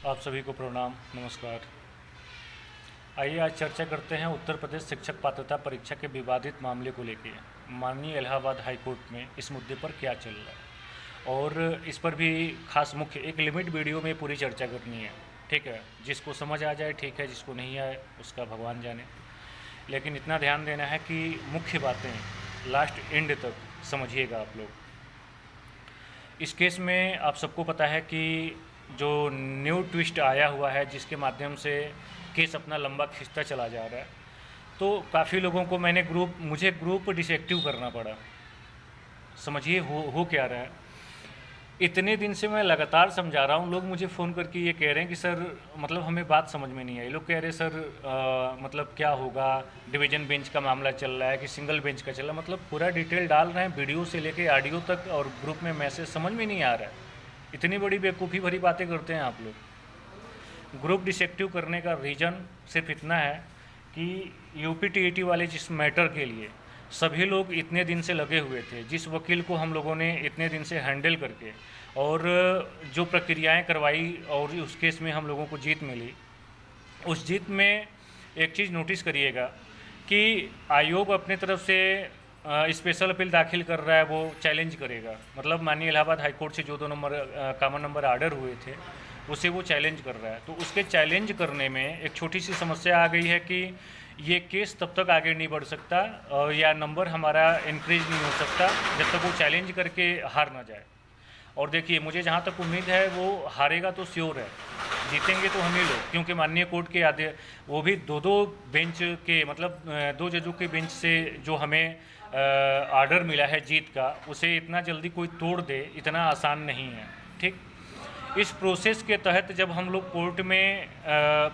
आप सभी को प्रणाम, नमस्कार। आइए आज चर्चा करते हैं उत्तर प्रदेश शिक्षक पात्रता परीक्षा के विवादित मामले को लेकर माननीय इलाहाबाद हाई कोर्ट में इस मुद्दे पर क्या चल रहा है, और इस पर भी खास मुख्य एक लिमिट वीडियो में पूरी चर्चा करनी है। ठीक है, जिसको समझ आ जाए ठीक है, जिसको नहीं आए उसका भगवान जाने। लेकिन इतना ध्यान देना है कि मुख्य बातें लास्ट एंड तक समझिएगा आप लोग। इस केस में आप सबको पता है कि जो न्यू ट्विस्ट आया हुआ है, जिसके माध्यम से केस अपना लंबा खिंचता चला जा रहा है, तो काफ़ी लोगों को मुझे ग्रुप डिसएक्टिव करना पड़ा। समझिए हो क्या रहा है। इतने दिन से मैं लगातार समझा रहा हूँ, लोग मुझे फ़ोन करके ये कह रहे हैं कि सर मतलब हमें बात समझ में नहीं आई। लोग कह रहे हैं सर मतलब क्या होगा, डिवीज़न बेंच का मामला चल रहा है कि सिंगल बेंच का चल रहा है, मतलब पूरा डिटेल डाल रहे हैं, वीडियो से लेके ऑडियो तक, और ग्रुप में मैसेज समझ में नहीं आ रहा है। इतनी बड़ी बेवकूफ़ी भरी बातें करते हैं आप लोग। ग्रुप डिसेक्टिव करने का रीज़न सिर्फ इतना है कि यूपी टीईटी वाले जिस मैटर के लिए सभी लोग इतने दिन से लगे हुए थे, जिस वकील को हम लोगों ने इतने दिन से हैंडल करके और जो प्रक्रियाएं करवाई और उस केस में हम लोगों को जीत मिली, उस जीत में एक चीज़ नोटिस करिएगा कि आयोग अपने तरफ से स्पेशल अपील दाखिल कर रहा है, वो चैलेंज करेगा। मतलब माननीय इलाहाबाद हाई कोर्ट से जो 2 नंबर कॉमन नंबर आर्डर हुए थे उसे वो चैलेंज कर रहा है। तो उसके चैलेंज करने में एक छोटी सी समस्या आ गई है कि ये केस तब तक आगे नहीं बढ़ सकता या नंबर हमारा इंक्रीज नहीं हो सकता जब तक वो चैलेंज करके हार ना जाए। और देखिए, मुझे जहाँ तक उम्मीद है वो हारेगा तो श्योर है, जीतेंगे तो हम ही लोग, क्योंकि माननीय कोर्ट के आदेश, वो भी दो बेंच के, मतलब 2 जजों के बेंच से जो हमें आर्डर मिला है जीत का, उसे इतना जल्दी कोई तोड़ दे इतना आसान नहीं है। ठीक, इस प्रोसेस के तहत जब हम लोग कोर्ट में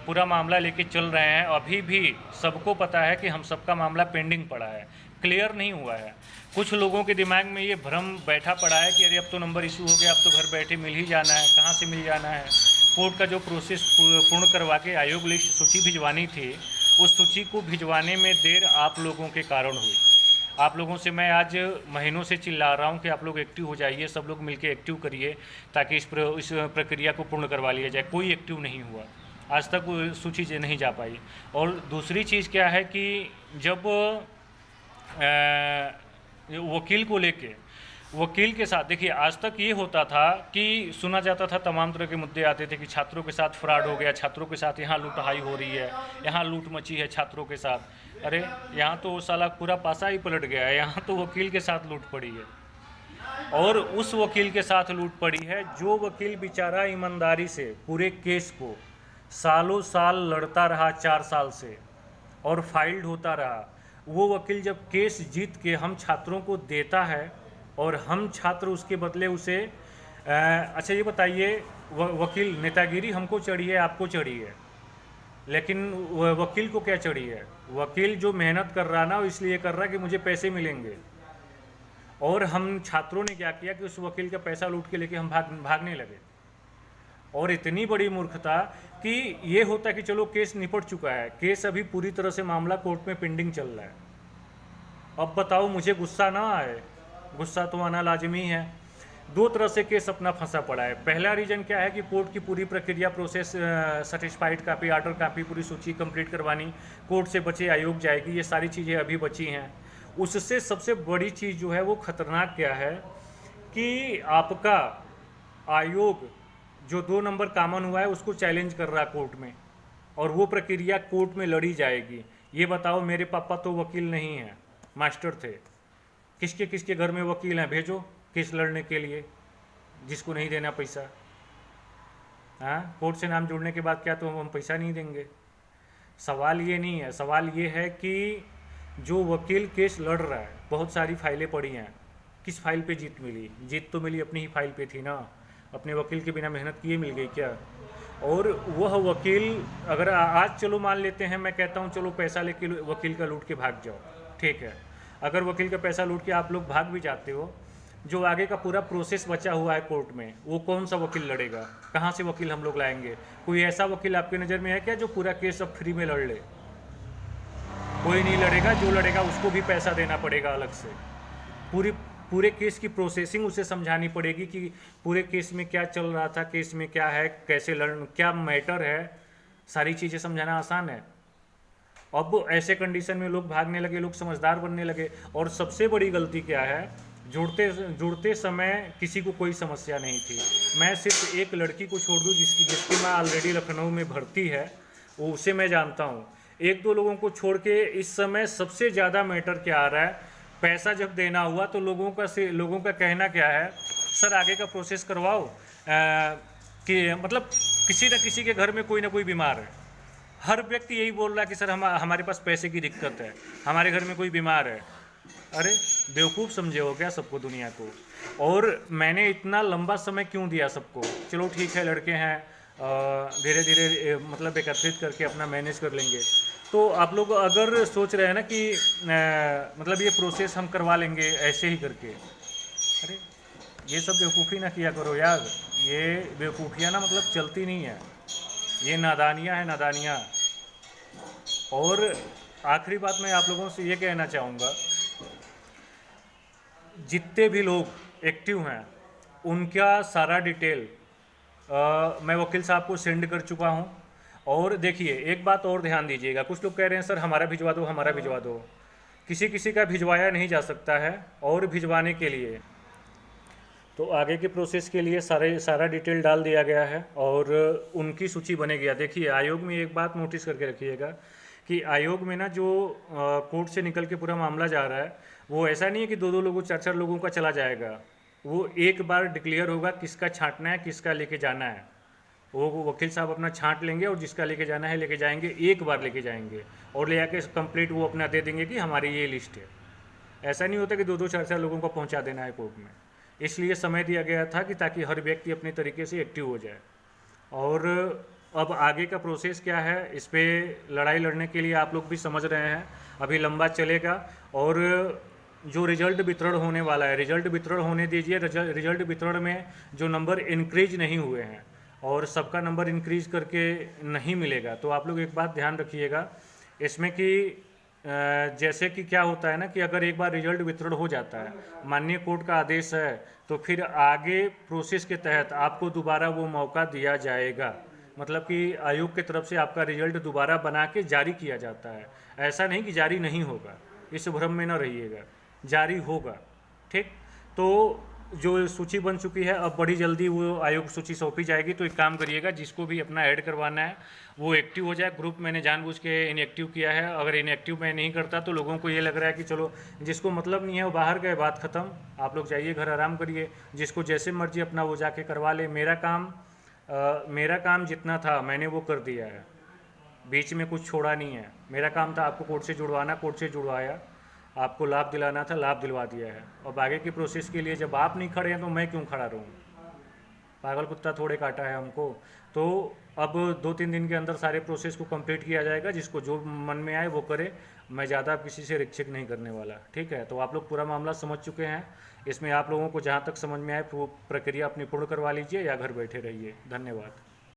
पूरा मामला लेके चल रहे हैं, अभी भी सबको पता है कि हम सबका मामला पेंडिंग पड़ा है, क्लियर नहीं हुआ है। कुछ लोगों के दिमाग में ये भ्रम बैठा पड़ा है कि अरे अब तो नंबर इशू हो गया, अब तो घर बैठे मिल ही जाना है। कहाँ से मिल जाना है? कोर्ट का जो प्रोसेस पूर्ण करवा के आयोग लिस्ट सूची भिजवानी थी, उस सूची को भिजवाने में देर आप लोगों के कारण हुई। आप लोगों से मैं आज महीनों से चिल्ला रहा हूँ कि आप लोग एक्टिव हो जाइए, सब लोग मिलकर एक्टिव करिए ताकि इस प्रक्रिया को पूर्ण करवा लिया जाए। कोई एक्टिव नहीं हुआ, आज तक सूची नहीं जा पाई। और दूसरी चीज़ क्या है कि जब वकील को लेके वकील के साथ, देखिए आज तक ये होता था कि सुना जाता था, तमाम तरह के मुद्दे आते थे कि छात्रों के साथ फ्रॉड हो गया, छात्रों के साथ यहाँ लूटहाई हो रही है, यहाँ लूट मची है छात्रों के साथ। अरे यहाँ तो साला पूरा पासा ही पलट गया है, यहाँ तो वकील के साथ लूट पड़ी है। और उस वकील के साथ लूट पड़ी है जो वकील बेचारा ईमानदारी से पूरे केस को सालों साल लड़ता रहा, 4 साल से, और फाइल्ड होता रहा। वो वकील जब केस जीत के हम छात्रों को देता है और हम छात्र उसके बदले उसे अच्छा ये बताइए, वकील नेतागिरी हमको चढ़ी है, आपको चढ़ी है, लेकिन वकील को क्या चढ़ी है? वकील जो मेहनत कर रहा ना, इसलिए कर रहा है कि मुझे पैसे मिलेंगे। और हम छात्रों ने क्या किया कि उस वकील का पैसा लूट के लेके हम भागने लगे। और इतनी बड़ी मूर्खता कि ये होता कि चलो केस निपट चुका है, केस अभी पूरी तरह से मामला कोर्ट में पेंडिंग चल रहा है। अब बताओ, मुझे गुस्सा ना आए? गुस्सा तो आना लाजमी है। 2 तरह से केस अपना फंसा पड़ा है। पहला रीज़न क्या है कि कोर्ट की पूरी प्रक्रिया, process, certified copy, order copy, पूरी सूची कंप्लीट करवानी, कोर्ट से बचे आयोग जाएगी, ये सारी चीज़ें अभी बची हैं। उससे सबसे बड़ी चीज़ जो है वो खतरनाक क्या है कि आपका आयोग जो 2 नंबर कॉमन हुआ है उसको चैलेंज कर रहा है कोर्ट में, और वो प्रक्रिया कोर्ट में लड़ी जाएगी। ये बताओ, मेरे पापा तो वकील नहीं हैं, मास्टर थे। किसके किसके घर में वकील हैं? भेजो केस लड़ने के लिए, जिसको नहीं देना पैसा। हाँ, कोर्ट से नाम जुड़ने के बाद क्या तो हम पैसा नहीं देंगे? सवाल ये नहीं है, सवाल ये है कि जो वकील केस लड़ रहा है, बहुत सारी फाइलें पड़ी हैं, किस फाइल पे जीत मिली? जीत तो मिली अपनी ही फाइल पे थी ना, अपने वकील के बिना मेहनत किए मिल गई क्या? और वह वकील अगर आज चलो मान लेते हैं, मैं कहता हूँ चलो पैसा लेके वकील का लूट के भाग जाओ, ठीक है। अगर वकील का पैसा लूट के आप लोग भाग भी जाते हो, जो आगे का पूरा प्रोसेस बचा हुआ है कोर्ट में, वो कौन सा वकील लड़ेगा? कहाँ से वकील हम लोग लाएंगे? कोई ऐसा वकील आपके नज़र में है क्या जो पूरा केस अब फ्री में लड़ ले? कोई नहीं लड़ेगा। जो लड़ेगा उसको भी पैसा देना पड़ेगा अलग से। पूरी पूरे केस की प्रोसेसिंग उसे समझानी पड़ेगी कि पूरे केस में क्या चल रहा था, केस में क्या है, कैसे लड़, क्या मैटर है, सारी चीज़ें समझाना आसान है। अब ऐसे कंडीशन में लोग भागने लगे, लोग समझदार बनने लगे। और सबसे बड़ी गलती क्या है, जुड़ते जुड़ते समय किसी को कोई समस्या नहीं थी। मैं सिर्फ एक लड़की को छोड़ दूँ जिसकी जिसकी माँ ऑलरेडी लखनऊ में भर्ती है, वो उसे मैं जानता हूँ। एक दो लोगों को छोड़ के इस समय सबसे ज़्यादा मैटर क्या आ रहा है, पैसा जब देना हुआ तो लोगों का कहना क्या है, सर आगे का प्रोसेस करवाओ, कि मतलब किसी न किसी के घर में कोई ना कोई बीमार है। हर व्यक्ति यही बोल रहा है कि सर हमारे पास पैसे की दिक्कत है, हमारे घर में कोई बीमार है। अरे बेवकूफ़ समझे हो क्या सबको, दुनिया को? और मैंने इतना लंबा समय क्यों दिया सबको? चलो ठीक है, लड़के हैं, धीरे धीरे मतलब एकत्रित करके अपना मैनेज कर लेंगे। तो आप लोग अगर सोच रहे हैं ना कि मतलब ये प्रोसेस हम करवा लेंगे ऐसे ही करके, अरे ये सब बेवकूफ़ी ना किया करो यार। ये बेवकूफ़ियाँ ना मतलब चलती नहीं है, ये नादानियाँ हैं, नादानियाँ। और आखिरी बात मैं आप लोगों से ये कहना चाहूँगा, जितने भी लोग एक्टिव हैं उनका सारा डिटेल मैं वकील साहब को सेंड कर चुका हूँ। और देखिए एक बात और ध्यान दीजिएगा, कुछ लोग कह रहे हैं सर हमारा भिजवा दो, हमारा भिजवा दो। किसी किसी का भिजवाया नहीं जा सकता है, और भिजवाने के लिए तो आगे के प्रोसेस के लिए सारा डिटेल डाल दिया गया है और उनकी सूची बनेगी। देखिए आयोग में एक बात नोटिस करके रखिएगा कि आयोग में ना जो कोर्ट से निकल के पूरा मामला जा रहा है, वो ऐसा नहीं है कि दो दो लोगों, चार चार लोगों का चला जाएगा। वो एक बार डिक्लेयर होगा किसका छांटना है, किसका लेके जाना है। वो वकील साहब अपना छांट लेंगे और जिसका लेके जाना है लेके जाएंगे, एक बार लेके जाएंगे और ले आके कंप्लीट वो अपना दे देंगे कि हमारी ये लिस्ट है। ऐसा नहीं होता कि दो दो चार चार लोगों को पहुंचा देना है कोर्ट में। इसलिए समय दिया गया था कि ताकि हर व्यक्ति अपने तरीके से एक्टिव हो जाए। और अब आगे का प्रोसेस क्या है, इस पर लड़ाई लड़ने के लिए आप लोग भी समझ रहे हैं, अभी लंबा चलेगा। और जो रिजल्ट वितरण होने वाला है, रिजल्ट वितरण होने दीजिए। रिजल्ट वितरण में जो नंबर इंक्रीज नहीं हुए हैं और सबका नंबर इंक्रीज करके नहीं मिलेगा, तो आप लोग एक बात ध्यान रखिएगा इसमें कि जैसे कि क्या होता है ना कि अगर एक बार रिजल्ट वितरण हो जाता है, माननीय कोर्ट का आदेश है, तो फिर आगे प्रोसेस के तहत आपको दोबारा वो मौका दिया जाएगा। मतलब कि आयोग की तरफ से आपका रिजल्ट दोबारा बना के जारी किया जाता है। ऐसा नहीं कि जारी नहीं होगा, इस भ्रम में न रहिएगा, जारी होगा। ठीक, तो जो सूची बन चुकी है अब बड़ी जल्दी वो आयोग सूची सौंपी जाएगी। तो एक काम करिएगा, जिसको भी अपना ऐड करवाना है वो एक्टिव हो जाए। ग्रुप मैंने जानबूझ के इनएक्टिव किया है, अगर इनएक्टिव मैं नहीं करता तो लोगों को ये लग रहा है कि चलो जिसको मतलब नहीं है वो बाहर गए, बात ख़त्म, आप लोग जाइए घर आराम करिए। जिसको जैसे मर्जी अपना वो जाके करवा ले। मेरा काम जितना था मैंने वो कर दिया है, बीच में कुछ छोड़ा नहीं है। मेरा काम था आपको कोर्ट से जुड़वाना, कोर्ट से जुड़वाया, आपको लाभ दिलाना था, लाभ दिलवा दिया है। अब आगे की प्रोसेस के लिए जब आप नहीं खड़े हैं तो मैं क्यों खड़ा रहूँ? पागल कुत्ता थोड़े काटा है हमको। तो अब 2-3 दिन के अंदर सारे प्रोसेस को कंप्लीट किया जाएगा, जिसको जो मन में आए वो करे। मैं ज़्यादा किसी से रिक्शेक नहीं करने वाला, ठीक है? तो आप लोग पूरा मामला समझ चुके हैं। इसमें आप लोगों को जहाँ तक समझ में आए प्रक्रिया अपनी पूर्ण करवा लीजिए या घर बैठे रहिए। धन्यवाद।